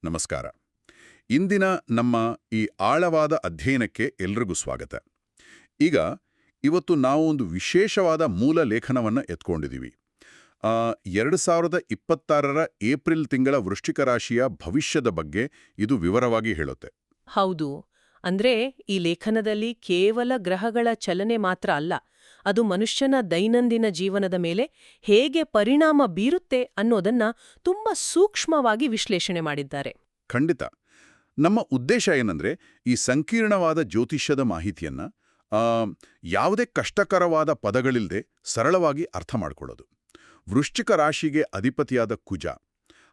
ನಮಸ್ಕಾರ. ಇಂದಿನ ನಮ್ಮ ಈ ಆಳವಾದ ಅಧ್ಯಯನಕ್ಕೆ ಎಲ್ರಿಗೂ ಸ್ವಾಗತ. ಈಗ ಇವತ್ತು ನಾವು ಒಂದು ವಿಶೇಷವಾದ ಮೂಲ ಲೇಖನವನ್ನು ಎತ್ಕೊಂಡಿದ್ದೀವಿ. 2026ರ ಏಪ್ರಿಲ್ ತಿಂಗಳ ವೃಶ್ಚಿಕ ರಾಶಿಯ ಭವಿಷ್ಯದ ಬಗ್ಗೆ ಇದು ವಿವರವಾಗಿ ಹೇಳುತ್ತೆ. ಹೌದು. ಅಂದ್ರೆ ಈ ಲೇಖನದಲ್ಲಿ ಕೇವಲ ಗ್ರಹಗಳ ಚಲನೆ ಮಾತ್ರ ಅಲ್ಲ, ಅದು ಮನುಷ್ಯನ ದೈನಂದಿನ ಜೀವನದ ಮೇಲೆ ಹೇಗೆ ಪರಿಣಾಮ ಬೀರುತ್ತೆ ಅನ್ನೋದನ್ನ ತುಂಬಾ ಸೂಕ್ಷ್ಮವಾಗಿ ವಿಶ್ಲೇಷಣೆ ಮಾಡಿದ್ದಾರೆ. ಖಂಡಿತ. ನಮ್ಮ ಉದ್ದೇಶ ಏನಂದ್ರೆ ಈ ಸಂಕೀರ್ಣವಾದ ಜ್ಯೋತಿಷ್ಯದ ಮಾಹಿತಿಯನ್ನ ಯಾವುದೇ ಕಷ್ಟಕರವಾದ ಪದಗಳಿಲ್ಲದೆ ಸರಳವಾಗಿ ಅರ್ಥ ಮಾಡ್ಕೊಳ್ಳೋದು. ವೃಶ್ಚಿಕ ರಾಶಿಗೆ ಅಧಿಪತಿಯಾದ ಕುಜ,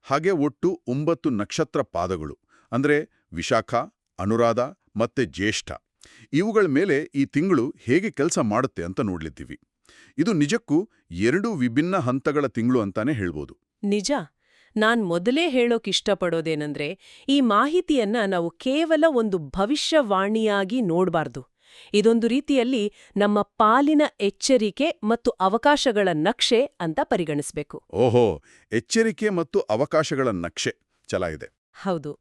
ಹಾಗೆ ಒಟ್ಟು 9 ನಕ್ಷತ್ರ ಪಾದಗಳು ಅಂದ್ರೆ ವಿಶಾಖ, ಅನುರಾಧ ಮತ್ತೆ ಜ್ಯೇಷ್ಠ, ಇವುಗಳ ಮೇಲೆ ಈ ತಿಂಗಳು ಹೇಗೆ ಕೆಲಸ ಮಾಡುತ್ತೆ ಅಂತ ನೋಡ್ಲಿದ್ದೀವಿ. ಇದು ನಿಜಕ್ಕೂ 2 ವಿಭಿನ್ನ ಹಂತಗಳ ತಿಂಗಳು ಅಂತಾನೆ ಹೇಳ್ಬೋದು. ನಿಜ. ನಾನ್ ಮೊದಲೇ ಹೇಳೋಕಿಷ್ಟಪಡೋದೇನಂದ್ರೆ, ಈ ಮಾಹಿತಿಯನ್ನ ನಾವು ಕೇವಲ ಒಂದು ಭವಿಷ್ಯವಾಣಿಯಾಗಿ ನೋಡ್ಬಾರ್ದು. ಇದೊಂದು ರೀತಿಯಲ್ಲಿ ನಮ್ಮ ಪಾಲಿನ ಎಚ್ಚರಿಕೆ ಮತ್ತು ಅವಕಾಶಗಳ ನಕ್ಷೆ ಅಂತ ಪರಿಗಣಿಸ್ಬೇಕು. ಓಹೋ, ಎಚ್ಚರಿಕೆ ಮತ್ತು ಅವಕಾಶಗಳ ನಕ್ಷೆ ಚೆನ್ನಾಗಿದೆ. ಹೌದು.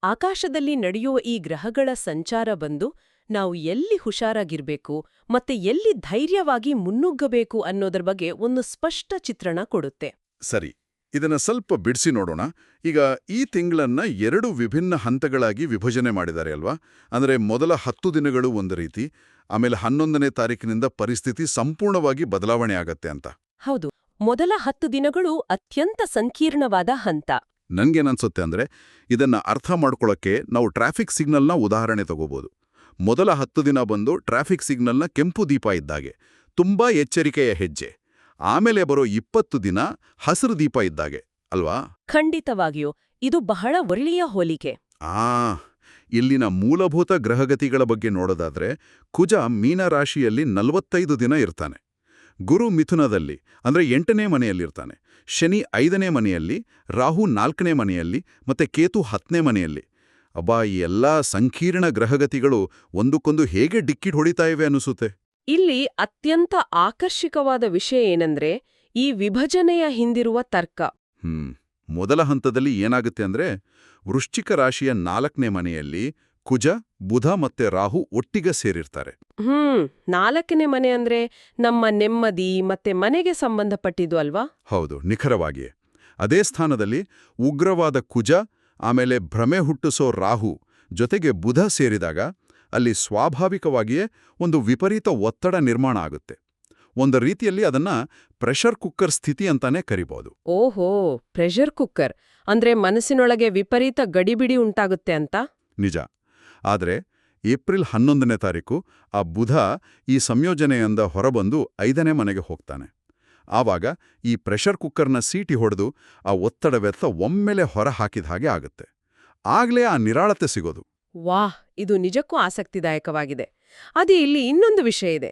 ಆಕಾಶದಲ್ಲಿ ನಡೆಯುವ ಈ ಗ್ರಹಗಳ ಸಂಚಾರ ಬಂದು ನಾವು ಎಲ್ಲಿ ಹುಷಾರಾಗಿರ್ಬೇಕು ಮತ್ತೆ ಎಲ್ಲಿ ಧೈರ್ಯವಾಗಿ ಮುನ್ನುಗ್ಗಬೇಕು ಅನ್ನೋದ್ರ ಬಗ್ಗೆ ಒಂದು ಸ್ಪಷ್ಟ ಚಿತ್ರಣ ಕೊಡುತ್ತೆ. ಸರಿ, ಇದನ್ನ ಸ್ವಲ್ಪ ಬಿಡಿಸಿ ನೋಡೋಣ. ಈಗ ಈ ತಿಂಗಳನ್ನ 2 ವಿಭಿನ್ನ ಹಂತಗಳಾಗಿ ವಿಭಜನೆ ಮಾಡಿದ್ದಾರೆ ಅಲ್ವಾ? ಅಂದ್ರೆ ಮೊದಲ 10 ದಿನಗಳು ಒಂದು ರೀತಿ, ಆಮೇಲೆ 11ನೇ ತಾರೀಕಿನಿಂದ ಪರಿಸ್ಥಿತಿ ಸಂಪೂರ್ಣವಾಗಿ ಬದಲಾವಣೆ ಆಗತ್ತೆ ಅಂತ. ಹೌದು. ಮೊದಲ 10 ದಿನಗಳು ಅತ್ಯಂತ ಸಂಕೀರ್ಣವಾದ ಹಂತ. ನನ್ಗೇನನ್ಸುತ್ತೆ ಅಂದ್ರೆ ಇದನ್ನ ಅರ್ಥ ಮಾಡ್ಕೊಳ್ಳೋಕ್ಕೆ ನಾವು ಟ್ರಾಫಿಕ್ ಸಿಗ್ನಲ್ನ ಉದಾಹರಣೆ ತಗೋಬಹುದು. ಮೊದಲ 10 ದಿನ ಬಂದು ಟ್ರಾಫಿಕ್ ಸಿಗ್ನಲ್ನ ಕೆಂಪು ದೀಪ ಇದ್ದಾಗೆ, ತುಂಬಾ ಎಚ್ಚರಿಕೆಯ ಹೆಜ್ಜೆ. ಆಮೇಲೆ ಬರೋ 20 ದಿನ ಹಸಿರು ದೀಪ ಇದ್ದಾಗೆ ಅಲ್ವಾ? ಖಂಡಿತವಾಗಿಯೂ ಇದು ಬಹಳ ಒಳ್ಳೆಯ ಹೋಲಿಕೆ. ಇಲ್ಲಿನ ಮೂಲಭೂತ ಗ್ರಹಗತಿಗಳ ಬಗ್ಗೆ ನೋಡೋದಾದ್ರೆ, ಕುಜ ಮೀನ ರಾಶಿಯಲ್ಲಿ 45 ದಿನ ಇರ್ತಾನೆ, ಗುರು ಮಿಥುನದಲ್ಲಿ ಅಂದ್ರೆ 8ನೇ ಮನೆಯಲ್ಲಿರ್ತಾನೆ, ಶನಿ 5ನೇ ಮನೆಯಲ್ಲಿ, ರಾಹು 4ನೇ ಮನೆಯಲ್ಲಿ ಮತ್ತೆ ಕೇತು 10ನೇ ಮನೆಯಲ್ಲಿ. ಅಬ್ಬಾ, ಈ ಎಲ್ಲಾ ಸಂಕೀರ್ಣ ಗ್ರಹಗತಿಗಳು ಒಂದಕ್ಕೊಂದು ಹೇಗೆ ಡಿಕ್ಕಿಟ್ ಹೊಡಿತಾ ಇವೆ ಅನಿಸುತ್ತೆ. ಇಲ್ಲಿ ಅತ್ಯಂತ ಆಕರ್ಷಕವಾದ ವಿಷಯ ಏನಂದ್ರೆ ಈ ವಿಭಜನೆಯ ಹಿಂದಿರುವ ತರ್ಕ. ಮೊದಲ ಹಂತದಲ್ಲಿ ಏನಾಗುತ್ತೆ ಅಂದ್ರೆ, ವೃಶ್ಚಿಕ ರಾಶಿಯ 4ನೇ ಮನೆಯಲ್ಲಿ ಕುಜ, ಬುಧ ಮತ್ತೆ ರಾಹು ಒಟ್ಟಿಗೆ ಸೇರಿರ್ತಾರೆ. 4ನೇ ಮನೆ ಅಂದ್ರೆ ನಮ್ಮ ನೆಮ್ಮದಿ ಮತ್ತೆ ಮನೆಗೆ ಸಂಬಂಧಪಟ್ಟಿದ್ದು ಅಲ್ವಾ? ಹೌದು, ನಿಖರವಾಗಿಯೇ. ಅದೇ ಸ್ಥಾನದಲ್ಲಿ ಉಗ್ರವಾದ ಕುಜ, ಆಮೇಲೆ ಭ್ರಮೆ ಹುಟ್ಟಿಸೋ ರಾಹು ಜೊತೆಗೆ ಬುಧ ಸೇರಿದಾಗ ಅಲ್ಲಿ ಸ್ವಾಭಾವಿಕವಾಗಿಯೇ ಒಂದು ವಿಪರೀತ ಒತ್ತಡ ನಿರ್ಮಾಣ ಆಗುತ್ತೆ. ಒಂದು ರೀತಿಯಲ್ಲಿ ಅದನ್ನ ಪ್ರೆಷರ್ ಕುಕ್ಕರ್ ಸ್ಥಿತಿ ಅಂತಾನೆ ಕರಿಬಹುದು. ಓಹೋ, ಪ್ರೆಷರ್ ಕುಕ್ಕರ್ ಅಂದ್ರೆ ಮನಸ್ಸಿನೊಳಗೆ ವಿಪರೀತ ಗಡಿಬಿಡಿ ಉಂಟಾಗುತ್ತೆ ಅಂತ. ನಿಜ. ಆದ್ರೆ ಏಪ್ರಿಲ್ 11ನೇ ತಾರೀಕು ಆ ಬುಧ ಈ ಸಂಯೋಜನೆಯಿಂದ ಹೊರಬಂದು 5ನೇ ಮನೆಗೆ ಹೋಗ್ತಾನೆ. ಆವಾಗ ಈ ಪ್ರೆಷರ್ ಕುಕ್ಕರ್ನ ಸೀಟಿ ಹೊಡೆದು ಆ ಒತ್ತಡವೆತ್ತ ಒಮ್ಮೆಲೆ ಹೊರ ಹಾಕಿದ ಹಾಗೆ ಆಗುತ್ತೆ. ಆಗ್ಲೇ ಆ ನಿರಾಳತೆ ಸಿಗೋದು. ವಾಹ್, ಇದು ನಿಜಕ್ಕೂ ಆಸಕ್ತಿದಾಯಕವಾಗಿದೆ. ಅದೇ ಇಲ್ಲಿ ಇನ್ನೊಂದು ವಿಷಯ ಇದೆ.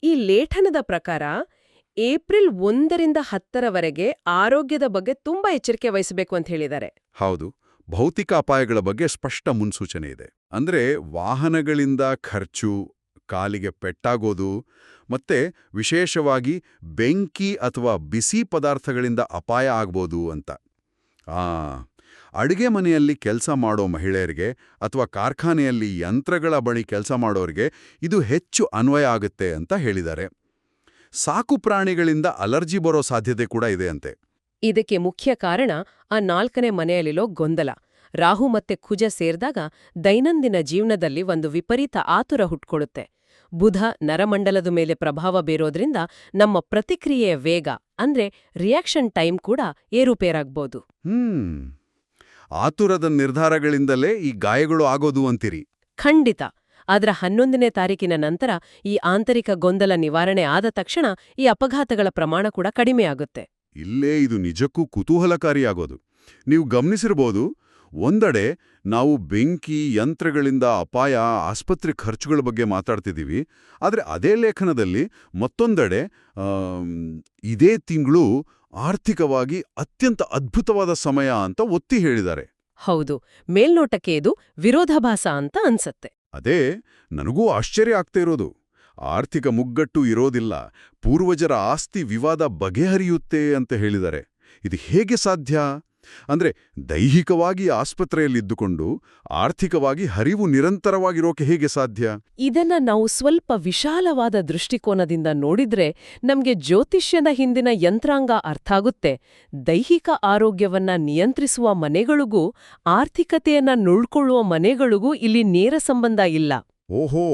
ಈ ಲೇಖನದ ಪ್ರಕಾರ ಏಪ್ರಿಲ್ 1ರಿಂದ 10ರವರೆಗೆ ಆರೋಗ್ಯದ ಬಗ್ಗೆ ತುಂಬಾ ಎಚ್ಚರಿಕೆ ವಹಿಸಬೇಕು ಅಂತ ಹೇಳಿದ್ದಾರೆ. ಹೌದು, ಭೌತಿಕ ಅಪಾಯಗಳ ಬಗ್ಗೆ ಸ್ಪಷ್ಟ ಮುನ್ಸೂಚನೆ ಇದೆ. ಅಂದ್ರೆ ವಾಹನಗಳಿಂದ ಖರ್ಚು, ಕಾಲಿಗೆ ಪೆಟ್ಟಾಗೋದು ಮತ್ತೆ ವಿಶೇಷವಾಗಿ ಬೆಂಕಿ ಅಥವಾ ಬಿಸಿ ಪದಾರ್ಥಗಳಿಂದ ಅಪಾಯ ಆಗ್ಬೋದು ಅಂತ. ಅಡುಗೆ ಮನೆಯಲ್ಲಿ ಕೆಲಸ ಮಾಡೋ ಮಹಿಳೆಯರಿಗೆ ಅಥವಾ ಕಾರ್ಖಾನೆಯಲ್ಲಿ ಯಂತ್ರಗಳ ಬಳಿ ಕೆಲಸ ಮಾಡೋರಿಗೆ ಇದು ಹೆಚ್ಚು ಅನ್ವಯ ಆಗುತ್ತೆ ಅಂತ ಹೇಳಿದ್ದಾರೆ. ಸಾಕು ಪ್ರಾಣಿಗಳಿಂದ ಅಲರ್ಜಿ ಬರೋ ಸಾಧ್ಯತೆ ಕೂಡ ಇದೆ ಅಂತೆ. ಇದಕ್ಕೆ ಮುಖ್ಯ ಕಾರಣ ಆ 4ನೇ ಮನೆಯಲ್ಲಿರೋ ಗೊಂದಲ. ರಾಹು ಮತ್ತೆ ಕುಜ ಸೇರಿದಾಗ ದೈನಂದಿನ ಜೀವನದಲ್ಲಿ ಒಂದು ವಿಪರೀತ ಆತುರ ಹುಟ್ಕೊಳ್ಳುತ್ತೆ. ಬುಧ ನರಮಂಡಲದ ಮೇಲೆ ಪ್ರಭಾವ ಬೀರೋದ್ರಿಂದ ನಮ್ಮ ಪ್ರತಿಕ್ರಿಯೆಯ ವೇಗ ಅಂದ್ರೆ ರಿಯಾಕ್ಷನ್ ಟೈಮ್ ಕೂಡ ಏರುಪೇರಾಗ್ಬೋದು. ಆತುರದ ನಿರ್ಧಾರಗಳಿಂದಲೇ ಈ ಗಾಯಗಳು ಆಗೋದು ಅಂತೀರಿ? ಖಂಡಿತ. ಆದ್ರ 11ನೇ ತಾರೀಕಿನ ನಂತರ ಈ ಆಂತರಿಕ ಗೊಂದಲ ನಿವಾರಣೆ ಆದ ತಕ್ಷಣ ಈ ಅಪಘಾತಗಳ ಪ್ರಮಾಣ ಕೂಡ ಕಡಿಮೆಯಾಗುತ್ತೆ. ಇಲ್ಲೇ ಇದು ನಿಜಕ್ಕೂ ಕುತೂಹಲಕಾರಿಯಾಗೋದು. ನೀವು ಗಮನಿಸಿರ್ಬೋದು, ಒಂದೆಡೆ ನಾವು ಬೆಂಕಿ, ಯಂತ್ರಗಳಿಂದ ಅಪಾಯ, ಆಸ್ಪತ್ರೆ ಖರ್ಚುಗಳ ಬಗ್ಗೆ ಮಾತಾಡ್ತಿದ್ದೀವಿ. ಆದರೆ ಅದೇ ಲೇಖನದಲ್ಲಿ ಮತ್ತೊಂದೆಡೆ ಇದೇ ತಿಂಗಳು ಆರ್ಥಿಕವಾಗಿ ಅತ್ಯಂತ ಅದ್ಭುತವಾದ ಸಮಯ ಅಂತ ಒತ್ತಿ ಹೇಳಿದ್ದಾರೆ. ಹೌದು, ಮೇಲ್ನೋಟಕ್ಕೆ ಇದು ವಿರೋಧಾಭಾಸ ಅಂತ ಅನ್ಸತ್ತೆ. ಅದೇ ನನಗೂ ಆಶ್ಚರ್ಯ ಆಗ್ತಾ ಇರೋದು. ಆರ್ಥಿಕ ಮುಗ್ಗಟ್ಟು ಇರೋದಿಲ್ಲ, ಪೂರ್ವಜರ ಆಸ್ತಿ ವಿವಾದ ಬಗೆಹರಿಯುತ್ತೆ ಅಂತ ಹೇಳಿದ್ದಾರೆ. ಇದು ಹೇಗೆ ಸಾಧ್ಯ? ಅಂದ್ರೆ ದೈಹಿಕವಾಗಿ ಆಸ್ಪತ್ರೆಯಲ್ಲಿದ್ದುಕೊಂಡು ಆರ್ಥಿಕವಾಗಿ ಹರಿವು ನಿರಂತರವಾಗಿರೋಕೆ ಹೇಗೆ ಸಾಧ್ಯ? ಇದನ್ನ ನಾವು ಸ್ವಲ್ಪ ವಿಶಾಲವಾದ ದೃಷ್ಟಿಕೋನದಿಂದ ನೋಡಿದ್ರೆ ನಮ್ಗೆ ಜ್ಯೋತಿಷ್ಯದ ಹಿಂದಿನ ಯಂತ್ರಾಂಗ ಅರ್ಥಾಗುತ್ತೆ. ದೈಹಿಕ ಆರೋಗ್ಯವನ್ನ ನಿಯಂತ್ರಿಸುವ ಮನೆಗಳಿಗೂ ಆರ್ಥಿಕತೆಯನ್ನ ನುಳ್ಕೊಳ್ಳುವ ಮನೆಗಳಿಗೂ ಇಲ್ಲಿ ನೇರ ಸಂಬಂಧ ಇಲ್ಲ. ಓಹೋ,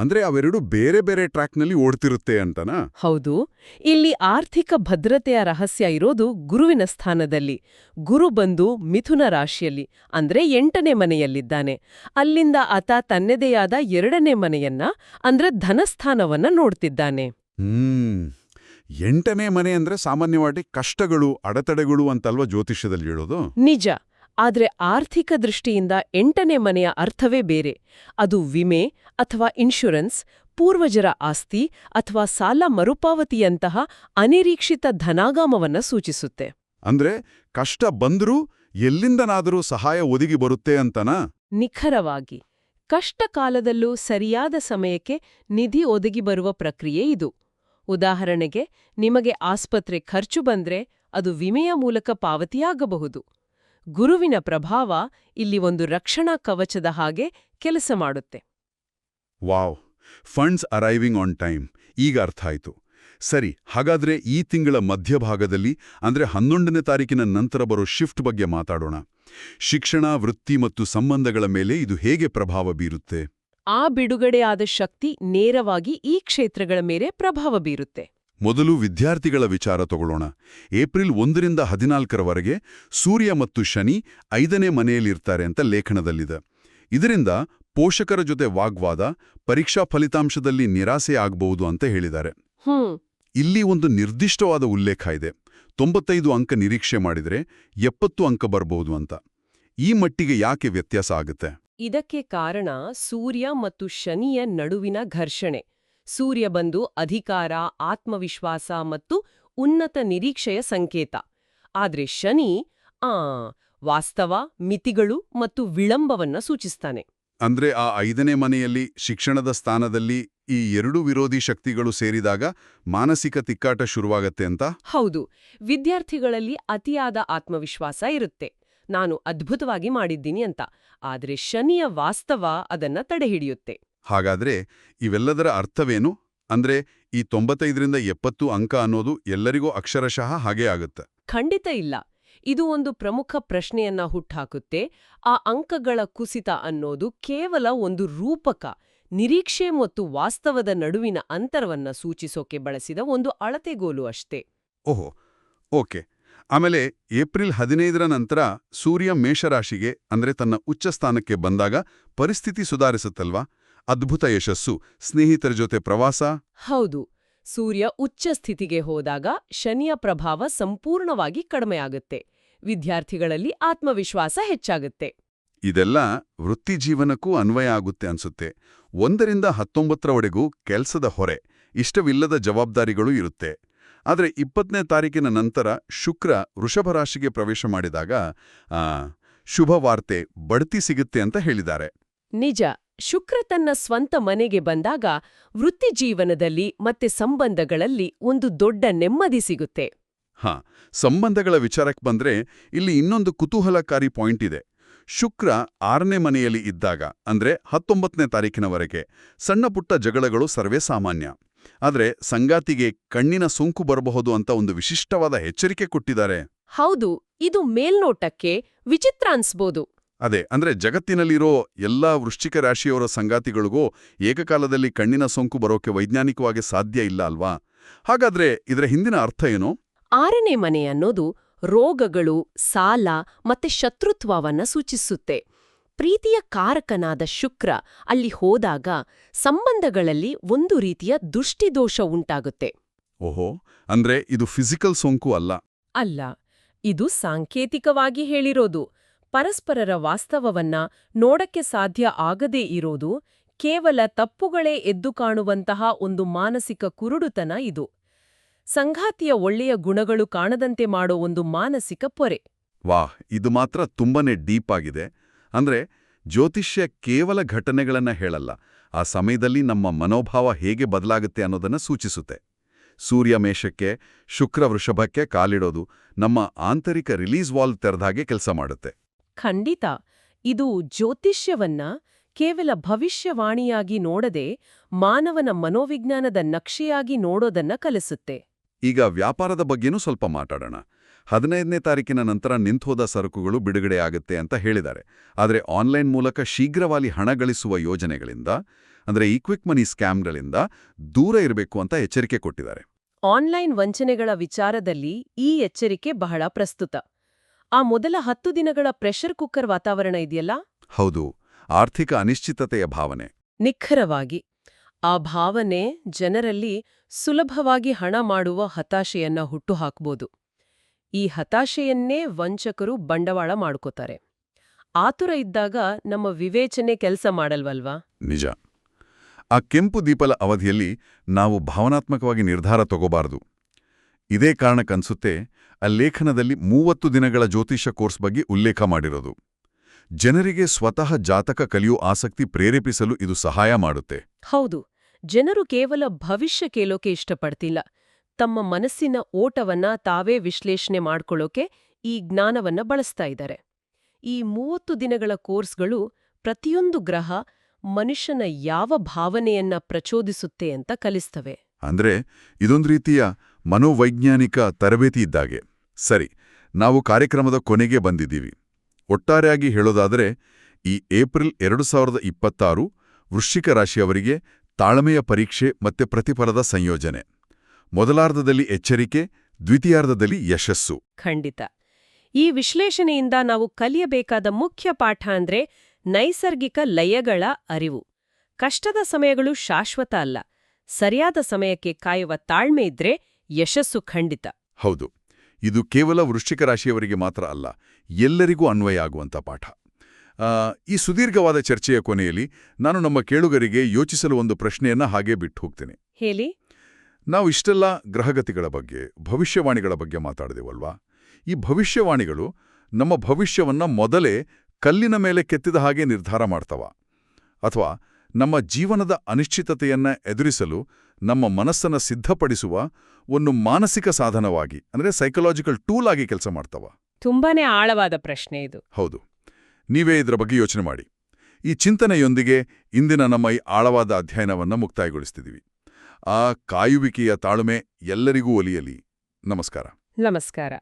ಅಂದ್ರೆ ಅವೆರಡು ಬೇರೆ ಬೇರೆ ಟ್ರ್ಯಾಕ್ನಲ್ಲಿ ಓಡ್ತಿರುತ್ತೆ ಅಂತನಾ? ಹೌದು. ಇಲ್ಲಿ ಆರ್ಥಿಕ ಭದ್ರತೆಯ ರಹಸ್ಯ ಇರೋದು ಗುರುವಿನ ಸ್ಥಾನದಲ್ಲಿ. ಗುರು ಬಂದು ಮಿಥುನ ರಾಶಿಯಲ್ಲಿ, ಅಂದ್ರೆ 8ನೇ ಮನೆಯಲ್ಲಿದ್ದಾನೆ. ಅಲ್ಲಿಂದ ಆತ ತನ್ನದೇಯಾದ 2ನೇ ಮನೆಯನ್ನ, ಅಂದ್ರೆ ಧನಸ್ಥಾನವನ್ನ ನೋಡ್ತಿದ್ದಾನೆ. 8ನೇ ಮನೆ ಅಂದ್ರೆ ಸಾಮಾನ್ಯವಾಗಿ ಕಷ್ಟಗಳು, ಅಡೆತಡೆಗಳು ಅಂತಲ್ವಾ ಜ್ಯೋತಿಷ್ಯದಲ್ಲಿ ಹೇಳೋದು? ನಿಜ. ಆದ್ರೆ ಆರ್ಥಿಕ ದೃಷ್ಟಿಯಿಂದ 8ನೇ ಮನೆಯ ಅರ್ಥವೇ ಬೇರೆ. ಅದು ವಿಮೆ ಅಥವಾ ಇನ್ಶೂರೆನ್ಸ್, ಪೂರ್ವಜರ ಆಸ್ತಿ ಅಥವಾ ಸಾಲ ಮರುಪಾವತಿಯಂತಹ ಅನಿರೀಕ್ಷಿತ ಧನಾಗಮವನ್ನ ಸೂಚಿಸುತ್ತೆ. ಅಂದ್ರೆ ಕಷ್ಟ ಬಂದ್ರೂ ಎಲ್ಲಿಂದನಾದರೂ ಸಹಾಯ ಒದಗಿ ಬರುತ್ತೆ ಅಂತನಾ? ನಿಖರವಾಗಿ. ಕಷ್ಟ ಕಾಲದಲ್ಲೂ ಸರಿಯಾದ ಸಮಯಕ್ಕೆ ನಿಧಿ ಒದಗಿ ಬರುವ ಪ್ರಕ್ರಿಯೆ ಇದು. ಉದಾಹರಣೆಗೆ, ನಿಮಗೆ ಆಸ್ಪತ್ರೆ ಖರ್ಚು ಬಂದ್ರೆ ಅದು ವಿಮೆಯ ಮೂಲಕ ಪಾವತಿಯಾಗಬಹುದು. ಗುರುವಿನ ಪ್ರಭಾವ ಇಲ್ಲಿ ಒಂದು ರಕ್ಷಣಾ ಕವಚದ ಹಾಗೆ ಕೆಲಸ ಮಾಡುತ್ತೆ. Wow, funds arriving on time, ಈಗ ಅರ್ಥ ಆಯ್ತು. ಸರಿ, ಹಾಗಾದ್ರೆ ಈ ತಿಂಗಳ ಮಧ್ಯಭಾಗದಲ್ಲಿ ಅಂದ್ರೆ 11ನೇ ತಾರೀಕಿನ ನಂತರ ಬರೋ ಶಿಫ್ಟ್ ಬಗ್ಗೆ ಮಾತಾಡೋಣ. ಶಿಕ್ಷಣ, ವೃತ್ತಿ ಮತ್ತು ಸಂಬಂಧಗಳ ಮೇಲೆ ಇದು ಹೇಗೆ ಪ್ರಭಾವ ಬೀರುತ್ತೆ? ಆ ಬಿಡುಗಡೆಯಾದ ಶಕ್ತಿ ನೇರವಾಗಿ ಈ ಕ್ಷೇತ್ರಗಳ ಮೇಲೆ ಪ್ರಭಾವ ಬೀರುತ್ತೆ. ಮೊದಲು ವಿದ್ಯಾರ್ಥಿಗಳ ವಿಚಾರ ತಗೊಳ್ಳೋಣ. ಏಪ್ರಿಲ್ 1ರಿಂದ 14ರವರೆಗೆ ಸೂರ್ಯ ಮತ್ತು ಶನಿ 5ನೇ ಮನೆಯಲ್ಲಿರ್ತಾರೆ ಅಂತ ಲೇಖನದಲ್ಲಿದೆ. ಇದರಿಂದ ಪೋಷಕರ ಜೊತೆ ವಾಗ್ವಾದ, ಪರೀಕ್ಷಾ ಫಲಿತಾಂಶದಲ್ಲಿ ನಿರಾಸೆ ಆಗಬಹುದು ಅಂತ ಹೇಳಿದ್ದಾರೆ. ಇಲ್ಲಿ ಒಂದು ನಿರ್ದಿಷ್ಟವಾದ ಉಲ್ಲೇಖ ಇದೆ. 95 ಅಂಕ ನಿರೀಕ್ಷೆ ಮಾಡಿದ್ರೆ 70 ಅಂಕ ಬರಬಹುದು ಅಂತ. ಈ ಮಟ್ಟಿಗೆ ಯಾಕೆ ವ್ಯತ್ಯಾಸ ಆಗುತ್ತೆ? ಇದಕ್ಕೆ ಕಾರಣ ಸೂರ್ಯ ಮತ್ತು ಶನಿಯ ನಡುವಿನ ಘರ್ಷಣೆ. ಸೂರ್ಯ ಬಂದು ಅಧಿಕಾರ, ಆತ್ಮವಿಶ್ವಾಸ ಮತ್ತು ಉನ್ನತ ನಿರೀಕ್ಷೆಯ ಸಂಕೇತ. ಆದ್ರೆ ಶನಿ ವಾಸ್ತವ, ಮಿತಿಗಳು ಮತ್ತು ವಿಳಂಬವನ್ನ ಸೂಚಿಸ್ತಾನೆ. ಅಂದ್ರೆ ಆ 5ನೇ ಮನೆಯಲ್ಲಿ, ಶಿಕ್ಷಣದ ಸ್ಥಾನದಲ್ಲಿ ಈ 2 ವಿರೋಧಿ ಶಕ್ತಿಗಳು ಸೇರಿದಾಗ ಮಾನಸಿಕ ತಿಕ್ಕಾಟ ಶುರುವಾಗತ್ತೆ ಅಂತ? ಹೌದು. ವಿದ್ಯಾರ್ಥಿಗಳಲ್ಲಿ ಅತಿಯಾದ ಆತ್ಮವಿಶ್ವಾಸ ಇರುತ್ತೆ, ನಾನು ಅದ್ಭುತವಾಗಿ ಮಾಡಿದ್ದೀನಿ ಅಂತ. ಆದ್ರೆ ಶನಿಯ ವಾಸ್ತವ ಅದನ್ನ ತಡೆಹಿಡಿಯುತ್ತೆ. ಹಾಗಾದ್ರೆ ಇವೆಲ್ಲದರ ಅರ್ಥವೇನು? ಅಂದ್ರೆ ಈ 95ರಿಂದ 70 ಅಂಕ ಅನ್ನೋದು ಎಲ್ಲರಿಗೂ ಅಕ್ಷರಶಃ ಹಾಗೇ ಆಗುತ್ತೆ? ಖಂಡಿತ ಇಲ್ಲ. ಇದು ಒಂದು ಪ್ರಮುಖ ಪ್ರಶ್ನೆಯನ್ನ ಹುಟ್ಟಾಕುತ್ತೆ. ಆ ಅಂಕಗಳ ಕುಸಿತ ಅನ್ನೋದು ಕೇವಲ ಒಂದು ರೂಪಕ, ನಿರೀಕ್ಷೆ ಮತ್ತು ವಾಸ್ತವದ ನಡುವಿನ ಅಂತರವನ್ನ ಸೂಚಿಸೋಕೆ ಬಳಸಿದ ಒಂದು ಅಳತೆಗೋಲು ಅಷ್ಟೇ. ಓಹೋ, ಓಕೆ. ಆಮೇಲೆ ಏಪ್ರಿಲ್ 15ರ ನಂತರ ಸೂರ್ಯ ಮೇಷರಾಶಿಗೆ ಅಂದ್ರೆ ತನ್ನ ಉಚ್ಚ ಸ್ಥಾನಕ್ಕೆ ಬಂದಾಗ ಪರಿಸ್ಥಿತಿ ಸುಧಾರಿಸುತ್ತಲ್ವಾ? ಅದ್ಭುತ ಯಶಸ್ಸು, ಸ್ನೇಹಿತರ ಜೊತೆ ಪ್ರವಾಸ. ಹೌದು. ಸೂರ್ಯ ಉಚ್ಚ ಸ್ಥಿತಿಗೆ ಹೋದಾಗ ಶನಿಯ ಪ್ರಭಾವ ಸಂಪೂರ್ಣವಾಗಿ ಕಡಿಮೆಯಾಗುತ್ತೆ. ವಿದ್ಯಾರ್ಥಿಗಳಲ್ಲಿ ಆತ್ಮವಿಶ್ವಾಸ ಹೆಚ್ಚಾಗುತ್ತೆ. ಇದೆಲ್ಲ ವೃತ್ತಿಜೀವನಕ್ಕೂ ಅನ್ವಯ ಆಗುತ್ತೆ ಅನ್ಸುತ್ತೆ. 1ರಿಂದ 19ರವರೆಗೂ ಕೆಲ್ಸದ ಹೊರೆ, ಇಷ್ಟವಿಲ್ಲದ ಜವಾಬ್ದಾರಿಗಳು ಇರುತ್ತೆ. ಆದರೆ 20ನೇ ತಾರೀಕಿನ ನಂತರ ಶುಕ್ರ ವೃಷಭರಾಶಿಗೆ ಪ್ರವೇಶ ಮಾಡಿದಾಗ ಶುಭವಾರ್ತೆ, ಬಡ್ತಿ ಸಿಗುತ್ತೆ ಅಂತ ಹೇಳಿದ್ದಾರೆ. ನಿಜ. ಶುಕ್ರ ತನ್ನ ಸ್ವಂತ ಮನೆಗೆ ಬಂದಾಗ ವೃತ್ತಿಜೀವನದಲ್ಲಿ ಮತ್ತೆ ಸಂಬಂಧಗಳಲ್ಲಿ ಒಂದು ದೊಡ್ಡ ನೆಮ್ಮದಿ ಸಿಗುತ್ತೆ. ಸಂಬಂಧಗಳ ವಿಚಾರಕ್ಕೆ ಬಂದ್ರೆ ಇಲ್ಲಿ ಇನ್ನೊಂದು ಕುತೂಹಲಕಾರಿ ಪಾಯಿಂಟ್ ಇದೆ. ಶುಕ್ರ 6ನೇ ಮನೆಯಲ್ಲಿ ಇದ್ದಾಗ ಅಂದ್ರೆ 19ನೇ ತಾರೀಕಿನವರೆಗೆ ಸಣ್ಣ ಪುಟ್ಟ ಜಗಳಗಳು ಸರ್ವೇ ಸಾಮಾನ್ಯ. ಆದ್ರೆ ಸಂಗಾತಿಗೆ ಕಣ್ಣಿನ ಸೋಂಕು ಬರಬಹುದು ಅಂತ ಒಂದು ವಿಶಿಷ್ಟವಾದ ಎಚ್ಚರಿಕೆ ಕೊಟ್ಟಿದ್ದಾರೆ. ಹೌದು, ಇದು ಮೇಲ್ನೋಟಕ್ಕೆ ವಿಚಿತ್ರ ಅನ್ಸ್ಬೋದು. ಅದೇ, ಅಂದ್ರೆ ಜಗತ್ತಿನಲ್ಲಿರೋ ಎಲ್ಲಾ ವೃಶ್ಚಿಕ ರಾಶಿಯವರ ಸಂಗಾತಿಗಳಿಗೂ ಏಕಕಾಲದಲ್ಲಿ ಕಣ್ಣಿನ ಸೋಂಕು ಬರೋಕೆ ವೈಜ್ಞಾನಿಕವಾಗಿ ಸಾಧ್ಯ ಇಲ್ಲ ಅಲ್ವಾ? ಹಾಗಾದ್ರೆ ಇದರ ಹಿಂದಿನ ಅರ್ಥ ಏನು? 6ನೇ ಮನೆ ಅನ್ನೋದು ರೋಗಗಳು, ಸಾಲ ಮತ್ತೆ ಶತ್ರುತ್ವವನ್ನ ಸೂಚಿಸುತ್ತೆ. ಪ್ರೀತಿಯ ಕಾರಕನಾದ ಶುಕ್ರ ಅಲ್ಲಿ ಹೋದಾಗ ಸಂಬಂಧಗಳಲ್ಲಿ ಒಂದು ರೀತಿಯ ದೃಷ್ಟಿದೋಷ ಉಂಟಾಗುತ್ತೆ. ಓಹೋ, ಅಂದ್ರೆ ಇದು ಫಿಸಿಕಲ್ ಸೋಂಕು ಅಲ್ಲ? ಅಲ್ಲ, ಇದು ಸಾಂಕೇತಿಕವಾಗಿ ಹೇಳಿರೋದು. ಪರಸ್ಪರರ ವಾಸ್ತವವನ್ನ ನೋಡಕ್ಕೆ ಸಾಧ್ಯ ಆಗದೇ ಇರೋದು, ಕೇವಲ ತಪ್ಪುಗಳೇ ಎದ್ದು ಕಾಣುವಂತಹ ಒಂದು ಮಾನಸಿಕ ಕುರುಡುತನ ಇದು. ಸಂಗಾತಿಯ ಒಳ್ಳೆಯ ಗುಣಗಳು ಕಾಣದಂತೆ ಮಾಡೋ ಒಂದು ಮಾನಸಿಕ ಪೊರೆ. ವಾಹ್, ಇದು ಮಾತ್ರ ತುಂಬಾನೇ ಡೀಪ್ ಆಗಿದೆ. ಅಂದ್ರೆ ಜ್ಯೋತಿಷ್ಯ ಕೇವಲ ಘಟನೆಗಳನ್ನ ಹೇಳಲ್ಲ, ಆ ಸಮಯದಲ್ಲಿ ನಮ್ಮ ಮನೋಭಾವ ಹೇಗೆ ಬದಲಾಗುತ್ತೆ ಅನ್ನೋದನ್ನ ಸೂಚಿಸುತ್ತೆ. ಸೂರ್ಯ ಮೇಷಕ್ಕೆ, ಶುಕ್ರ ವೃಷಭಕ್ಕೆ ಕಾಲಿಡೋದು ನಮ್ಮ ಆಂತರಿಕ ರಿಲೀಸ್ ವಾಲ್ವ್ ತೆರೆದಾಗೆ ಕೆಲಸ ಮಾಡುತ್ತೆ. ಖಂಡಿತ. ಇದು ಜ್ಯೋತಿಷ್ಯವನ್ನ ಕೇವಲ ಭವಿಷ್ಯವಾಣಿಯಾಗಿ ನೋಡದೆ ಮಾನವನ ಮನೋವಿಜ್ಞಾನದ ನಕ್ಷೆಯಾಗಿ ನೋಡೋದನ್ನ ಕಲಿಸುತ್ತೆ. ಈಗ ವ್ಯಾಪಾರದ ಬಗ್ಗೆನೂ ಸ್ವಲ್ಪ ಮಾತಾಡೋಣ. 15ನೇ ತಾರೀಕಿನ ನಂತರ ನಿಂತೋದ ಸರಕುಗಳು ಬಿಡುಗಡೆಯಾಗುತ್ತೆ ಅಂತ ಹೇಳಿದ್ದಾರೆ. ಆದರೆ ಆನ್ಲೈನ್ ಮೂಲಕ ಶೀಘ್ರವಾಗಿ ಹಣ ಗಳಿಸುವ ಯೋಜನೆಗಳಿಂದ, ಅಂದರೆ ಈ ಕ್ವಿಕ್ ಮನಿ ಸ್ಕ್ಯಾಮ್ಗಳಿಂದ ದೂರ ಇರಬೇಕು ಅಂತ ಎಚ್ಚರಿಕೆ ಕೊಟ್ಟಿದ್ದಾರೆ. ಆನ್ಲೈನ್ ವಂಚನೆಗಳ ವಿಚಾರದಲ್ಲಿ ಈ ಎಚ್ಚರಿಕೆ ಬಹಳ ಪ್ರಸ್ತುತ. ಆ ಮೊದಲ 10 ದಿನಗಳ ಪ್ರೆಷರ್ ಕುಕ್ಕರ್ ವಾತಾವರಣ ಇದೆಯಲ್ಲ? ಹೌದು, ಆರ್ಥಿಕ ಅನಿಶ್ಚಿತತೆಯ ಭಾವನೆ. ನಿಖರವಾಗಿ. ಆ ಭಾವನೆ ಜನರಲ್ಲಿ ಸುಲಭವಾಗಿ ಹಣ ಮಾಡುವ ಹತಾಶೆಯನ್ನ ಹುಟ್ಟುಹಾಕ್ಬೋದು. ಈ ಹತಾಶೆಯನ್ನೇ ವಂಚಕರು ಬಂಡವಾಳ ಮಾಡ್ಕೋತಾರೆ. ಆತುರ ಇದ್ದಾಗ ನಮ್ಮ ವಿವೇಚನೆ ಕೆಲಸ ಮಾಡಲ್ವಲ್ವಾ? ನಿಜ. ಆ ಕೆಂಪು ದೀಪಲ ಅವಧಿಯಲ್ಲಿ ನಾವು ಭಾವನಾತ್ಮಕವಾಗಿ ನಿರ್ಧಾರ ತಗೋಬಾರದು. ಇದೇ ಕಾರಣಕ್ಕನ್ಸುತ್ತೆ ಆ ಲೇಖನದಲ್ಲಿ 30 ದಿನಗಳ ಜ್ಯೋತಿಷ ಕೋರ್ಸ್ ಬಗ್ಗೆ ಉಲ್ಲೇಖ ಮಾಡಿರೋದು. ಜನರಿಗೆ ಸ್ವತಃ ಜಾತಕ ಕಲಿಯೋ ಆಸಕ್ತಿ ಪ್ರೇರೇಪಿಸಲು ಇದು ಸಹಾಯ ಮಾಡುತ್ತೆ. ಹೌದು. ಜನರು ಕೇವಲ ಭವಿಷ್ಯ ಕೇಳೋಕೆ ಇಷ್ಟಪಡ್ತಿಲ್ಲ. ತಮ್ಮ ಮನಸ್ಸಿನ ಓಟವನ್ನ ತಾವೇ ವಿಶ್ಲೇಷಣೆ ಮಾಡ್ಕೊಳ್ಳೋಕೆ ಈ ಜ್ಞಾನವನ್ನ ಬಳಸ್ತಾ ಇದ್ದಾರೆ. ಈ 30 ದಿನಗಳ ಕೋರ್ಸ್ಗಳು ಪ್ರತಿಯೊಂದು ಗ್ರಹ ಮನುಷ್ಯನ ಯಾವ ಭಾವನೆಯನ್ನ ಪ್ರಚೋದಿಸುತ್ತೆ ಅಂತ ಕಲಿಸ್ತವೆ. ಅಂದ್ರೆ ಇದೊಂದು ರೀತಿಯ ಮನೋವೈಜ್ಞಾನಿಕ ತರಬೇತಿ ಇದ್ದಾಗೆ. ಸರಿ, ನಾವು ಕಾರ್ಯಕ್ರಮದ ಕೊನೆಗೆ ಬಂದಿದ್ದೀವಿ. ಒಟ್ಟಾರೆಯಾಗಿ ಹೇಳೋದಾದರೆ, ಈ ಏಪ್ರಿಲ್ 2026 ವೃಶ್ಚಿಕ ರಾಶಿಯವರಿಗೆ ತಾಳ್ಮೆಯ ಪರೀಕ್ಷೆ ಮತ್ತೆ ಪ್ರತಿಫಲದ ಸಂಯೋಜನೆ. ಮೊದಲಾರ್ಧದಲ್ಲಿ ಎಚ್ಚರಿಕೆ, ದ್ವಿತೀಯಾರ್ಧದಲ್ಲಿ ಯಶಸ್ಸು. ಖಂಡಿತ. ಈ ವಿಶ್ಲೇಷಣೆಯಿಂದ ನಾವು ಕಲಿಯಬೇಕಾದ ಮುಖ್ಯ ಪಾಠ ಅಂದ್ರೆ ನೈಸರ್ಗಿಕ ಲಯಗಳ ಅರಿವು. ಕಷ್ಟದ ಸಮಯಗಳು ಶಾಶ್ವತ ಅಲ್ಲ. ಸರಿಯಾದ ಸಮಯಕ್ಕೆ ಕಾಯುವ ತಾಳ್ಮೆ ಇದ್ರೆ ಯಶಸ್ಸು ಖಂಡಿತ. ಹೌದು, ಇದು ಕೇವಲ ವೃಶ್ಚಿಕ ರಾಶಿಯವರಿಗೆ ಮಾತ್ರ ಅಲ್ಲ, ಎಲ್ಲರಿಗೂ ಅನ್ವಯ ಆಗುವಂಥ ಪಾಠ. ಈ ಸುದೀರ್ಘವಾದ ಚರ್ಚೆಯ ಕೊನೆಯಲ್ಲಿ ನಾನು ನಮ್ಮ ಕೇಳುಗರಿಗೆ ಯೋಚಿಸಲು ಒಂದು ಪ್ರಶ್ನೆಯನ್ನ ಹಾಗೇ ಬಿಟ್ಟು ಹೋಗ್ತೇನೆ. ಹೇಳಿ. ನಾವು ಇಷ್ಟೆಲ್ಲ ಗ್ರಹಗತಿಗಳ ಬಗ್ಗೆ, ಭವಿಷ್ಯವಾಣಿಗಳ ಬಗ್ಗೆ ಮಾತಾಡಿದೆವಲ್ವಾ? ಈ ಭವಿಷ್ಯವಾಣಿಗಳು ನಮ್ಮ ಭವಿಷ್ಯವನ್ನ ಮೊದಲೇ ಕಲ್ಲಿನ ಮೇಲೆ ಕೆತ್ತಿದ ಹಾಗೆ ನಿರ್ಧಾರ ಮಾಡ್ತವ? ಅಥವಾ ನಮ್ಮ ಜೀವನದ ಅನಿಶ್ಚಿತತೆಯನ್ನ ಎದುರಿಸಲು ನಮ್ಮ ಮನಸ್ಸನ್ನು ಸಿದ್ಧಪಡಿಸುವ ಒಂದು ಮಾನಸಿಕ ಸಾಧನವಾಗಿ, ಅಂದರೆ ಸೈಕಲಾಜಿಕಲ್ ಟೂಲ್ ಆಗಿ ಕೆಲಸ ಮಾಡ್ತವ? ತುಂಬಾನೇ ಆಳವಾದ ಪ್ರಶ್ನೆ ಇದು. ಹೌದು. ನೀವೇ ಇದರ ಬಗ್ಗೆ ಯೋಚನೆ ಮಾಡಿ. ಈ ಚಿಂತನೆಯೊಂದಿಗೆ ಇಂದಿನ ನಮ್ಮ ಈ ಆಳವಾದ ಅಧ್ಯಯನವನ್ನು ಮುಕ್ತಾಯಗೊಳಿಸ್ತಿದ್ದೀವಿ. ಆ ಕಾಯುವಿಕೆಯ ತಾಳ್ಮೆ ಎಲ್ಲರಿಗೂ ಒಲಿಯಲಿ. ನಮಸ್ಕಾರ. ನಮಸ್ಕಾರ.